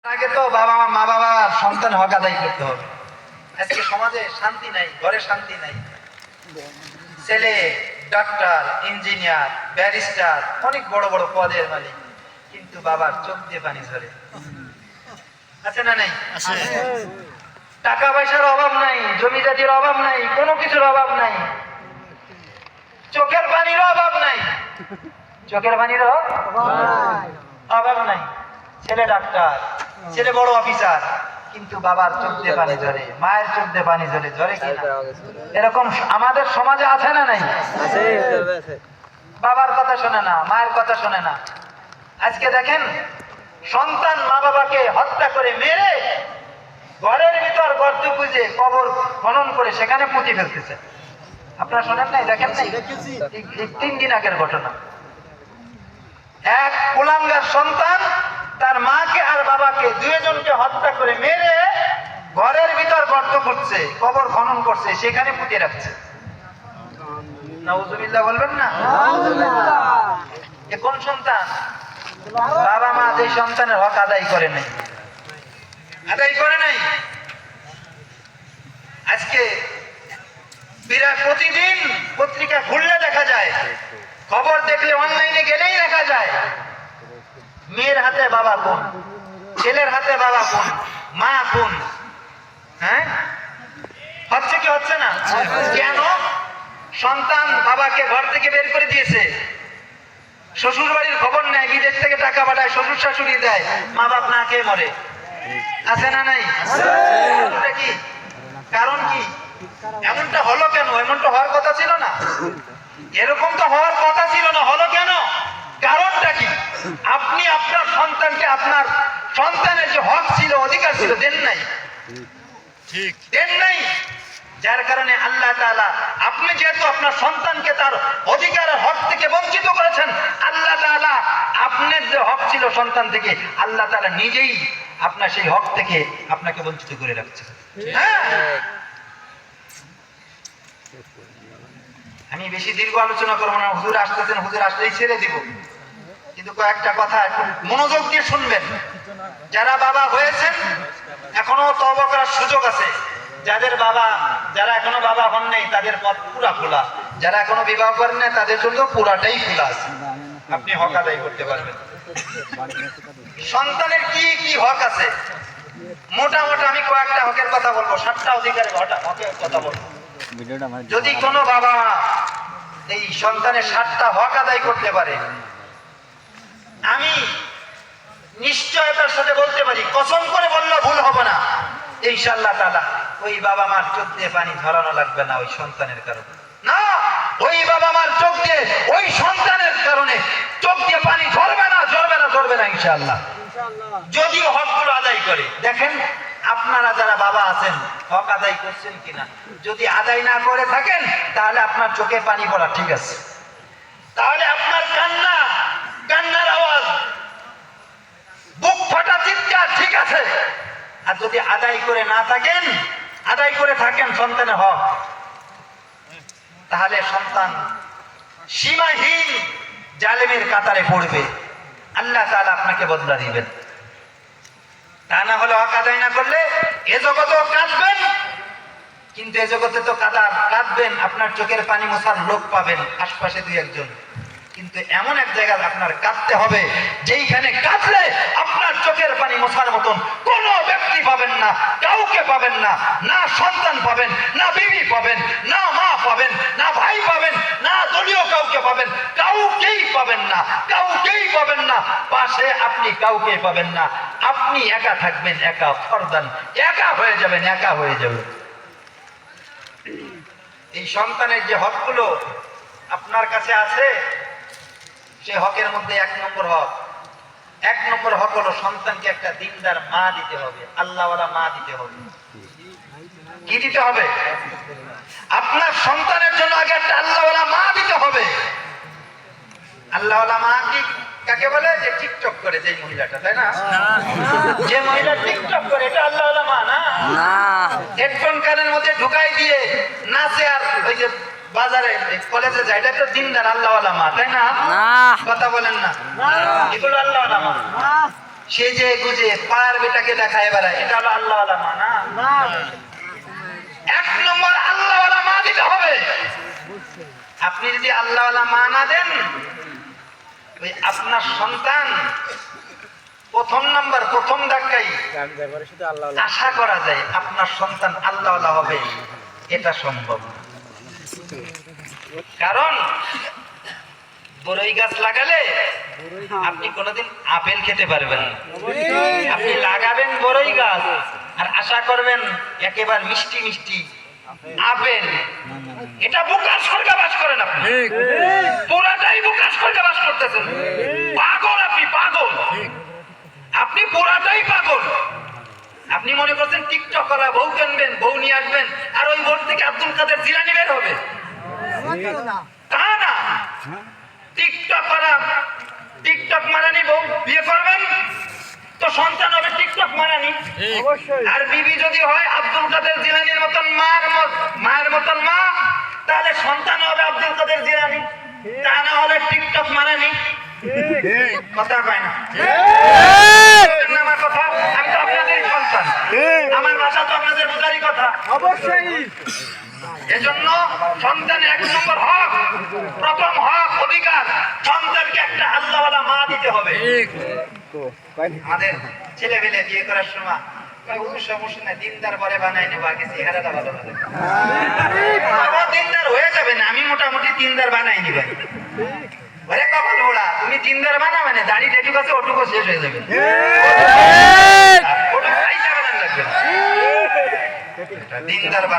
আগে তো বাবা মা বাবা সন্তান হক আদায় করতে হবে। আজকে সমাজে শান্তি নাই, ঘরে শান্তি নাই। ছেলে ডাক্তার, ইঞ্জিনিয়ার, ব্যারিস্টার, অনেক বড় বড় পদের মালিক, কিন্তু বাবার চোখ দিয়ে পানি ঝরে। আছে না নাই? টাকা পয়সার অভাব নাই, জমি জাতির অভাব নাই, কোনো কিছুর অভাব নাই, চোখের পানির অভাব নাই। চোখের পানির অভাব নাই। ছেলে ডাক্তার, ছেলে বড় অফিসার, কিন্তু বাবার চোখ দিয়ে পানি ঝরে, মায়ের চোখ দিয়ে পানি ঝরে। ঝরে কি না? এরকম আমাদের সমাজে আছে না নাই? বাবার কথা শোনে না, মায়ের কথা শোনে না। আজকে দেখেন, সন্তান মা বাবাকে হত্যা করে মেরে ঘরের ভিতর গর্ত খুঁজে কবর খনন করে সেখানে পুঁতে ফেলতেছে। আপনারা শোনেন নাই? দেখেন নাই? 3 দিন আগের ঘটনা। এক কুলাঙ্গার সন্তান তার মাকে আর বাবাকে দুইজনকে হত্যা করে মেরে ঘরের ভিতর গর্ত করছে, কবর খনন করছে, সেখানে পুঁতে রাখছে। নাউজুবিল্লাহ বলবেন না? এ কোন সন্তান? বাবা মা যে সন্তানের হক আদায় করে নাই, আদায় করে নাই। আজকে বিরাট প্রতিদিন পত্রিকা খুললে দেখা যায়, খবর দেখলে অনলাইনে গেলেই দেখা যায়, মেয়ের হাতে বাবা কোন, ছেলের হাতে বাবা কোন, মা কোন। হ্যাঁ, হচ্ছে কি হচ্ছে না? কেন? সন্তান বাবাকে ঘর থেকে বের করে দিয়েছে, শ্বশুর বাড়ির খবর নেয়, বিদেশ থেকে টাকা পাঠায়, শ্বশুর শাশুড়ি দেয়, মা বাপ না খেয়ে মরে। আছে না নাই? কি কারণ? কি এমনটা হলো কেন? এমনটা হওয়ার কথা ছিল না, এরকম তো হওয়ার কথা ছিল না। হলো কেন? কারণটা কি? আপনি আপনার সন্তানকে, আপনার সন্তানের যে হক ছিল, অধিকার ছিল, দেন নাই। ঠিক দেন নাই। যার কারণে আল্লাহ তাআলা, আপনি যেহেতু আপনার সন্তানকে তার অধিকারের হক থেকে বঞ্চিত করেছেন, আল্লাহ তাআলা আপনার যে হক ছিল সন্তান থেকে, আল্লাহ তাআলা নিজেই আপনার সেই হক থেকে আপনাকে বঞ্চিত করে রাখছে। হ্যাঁ, আমি বেশি দীর্ঘ আলোচনা করবো না, হুজুর আসতেছেন, হুজুর আসলেই ছেড়ে দিব। কিন্তু কয়েকটা কথা একটু মনোযোগ দিয়ে শুনবেন। যারা বাবা হয়েছেন, এখনো তওবা করার সুযোগ আছে। যাদের বাবা, যারা এখনো বাবা হন নাই, তাদের পথ পুরা খোলা। যারা এখনো বিবাহ করেন না, তাদের জন্য পুরাটাই খোলা আছে। আপনি হক আদায় করতে পারবেন। সন্তানের কি কি হক আছে? মোটামুটি আমি কয়েকটা হকের কথা বলবো, 7টা অধিকারের হকের কথা বলবো। যদি কোনো বাবা এই সন্তানের 7টা হক আদায় করতে পারে, আমি নিশ্চয়তার সাথে বলতে পারি, কসম করে বললেও ভুল হবে না, ইনশাআল্লাহ তাআলা ওই বাবা মার চোখ দিয়ে পানি ঝরানো লাগবে না ওই সন্তানের কারণে। না, ওই বাবা মার চোখ দিয়ে, ওই সন্তানের কারণে চোখ দিয়ে পানি ঝরবে না, ঝরবে না, ঝরবে না ইনশাআল্লাহ, যদিও হকগুলো আদায় করে। দেখেন, আপনারা যারা বাবা আছেন, হক আদায় করছেন কিনা? যদি আদায় না করে থাকেন, তাহলে আপনার চোখে পানি পড়া ঠিক আছে, তাহলে আপনার কান্নার আওয়াজ, বুক ফাটা চিৎকার ঠিক আছে। আর যদি আদায় করে না থাকেন, আদায় করে থাকেন সন্তানের হক, তাহলে সন্তান সীমাহীন জালেমের কাতারে পড়বে। আল্লাহ তাআলা আপনাকে বদলা দিবেন। তা না হলে হক আদায় না করলে এ জগতেও কাঁদবেন, কিন্তু এ জগতে তো কাঁদবেন, আপনার চোখের পানি মোছার লোক পাবেন আশপাশে 2-1 জন, কিন্তু এমন এক জায়গায় আপনার কাঁদতে হবে যেইখানে কাঁদলে আপনার চোখের পানি মোছার মতন কোনো ব্যক্তি পাবেন না, কাউকে পাবেন না। না সন্তান পাবেন, না বিবি পাবেন, না মা পাবেন, না ভাই পাবেন, না দলীয় কাউকে পাবেন, কাউকেই পাবেন না, কাউকেই পাবেন না। পাশে আপনি কাউকে পাবেন না। আপনি একা থাকবেন, একা ফরদান, একা হয়ে যাবেন, একা হয়ে যাবেন। এই সন্তানের যে হকগুলো আপনার কাছে আছে, সে হকের মধ্যে 1 নম্বর হক হলো সন্তানকে একটা দিনদার মা দিতে হবে, আল্লাহওয়ালা মা দিতে হবে। কি দিতে হবে? আপনার সন্তানের জন্য আগে একটা আল্লাহওয়ালা মা দিতে হবে। আল্লাহওয়ালা মা কি কাকে বলে? যে টিকটক করে, যে মহিলাটা, তাই না? যে মহিলা টিকটক করে, এটা আল্লাহওয়ালা মা না? হেডফোন কানের মধ্যে ঢুকাই দিয়ে নাচে, আর ওই যে বাজারে কলেজে যায়, এটা তো দিনদার আল্লাহওয়ালা মা, তাই না? কথা বলেন না, এগুলো আল্লাহওয়ালা মা। সেজে গুজে পার বেটাকে দেখায় বেড়ায়, এটা হলো আল্লাহ ওয়ালা মা না? এক নম্বর আল্লাহ ওয়ালা মা দিতে হবে। আপনি যদি আল্লাহ ওয়ালা মা না দেন, ওই আপনার সন্তান প্রথম নাম্বার প্রথম ধাক্কাই আশা করা যায় আপনার সন্তান আল্লাহ ওয়ালা হবে, এটা সম্ভব। কারণ বড়ই গাছ লাগালে আপনি কোনোদিন আপেল খেতে পারবেন না। আপনি লাগাবেন বড়ই গাছ আর আশা করবেন একেবারে মিষ্টি মিষ্টি আপেল, এটা বোকার স্বর্গে বাস করেন আপনি, পুরাটাই বোকার স্বর্গে বাস করতেছেন। পাগল আপনি, পাগল আপনি, পুরাটাই পাগল। আপনি মনে করছেন টিকটক করা বউ কিনবেন, বউ নিয়ে আসবেন, আর ওই বোর্ড থেকে আব্দুল কাদের জিলানী বের হবে, তা না। টিকটক করা, টিকটক মারানি বউ বিয়ে করবেন তো সন্তান হবে টিকটক মারানি। আর বিবি যদি হয় আব্দুল কাদের জিলানীর মতন মায়ের মতন মা, তাহলে সন্তান হবে আব্দুল কাদের জিলানী, তা না হলে টিকটক মারানি। কথা পায় না আমার কথা, আমি তো আপনাদেরই সন্তান, আমার ভাষা তো আপনাদের বোঝারই কথা। অবশ্যই এজন্য সন্তান এক নম্বর হক, প্রথম হক, অধিকার, সন্তানকে একটা আল্লাহওয়ালা মা দিতে হবে। আমাদের ছেলে পেলে বিয়ে করার সময় সমস্যা নাই, দিনদার পরে বানাই নেবো, আগে চেহারাটা ভালো হবে, দিনদার হয়ে যাবে না, আমি মোটামুটি দিনদার বানাই নিবা। ওরে কপাল ওড়া, তুমি দিনদার বানা মানে দাড়ি যেটুকু আছে ওটুকু শেষ হয়ে যাবে, ওটুকু খাইতে লাগবে, দিনদার বানা।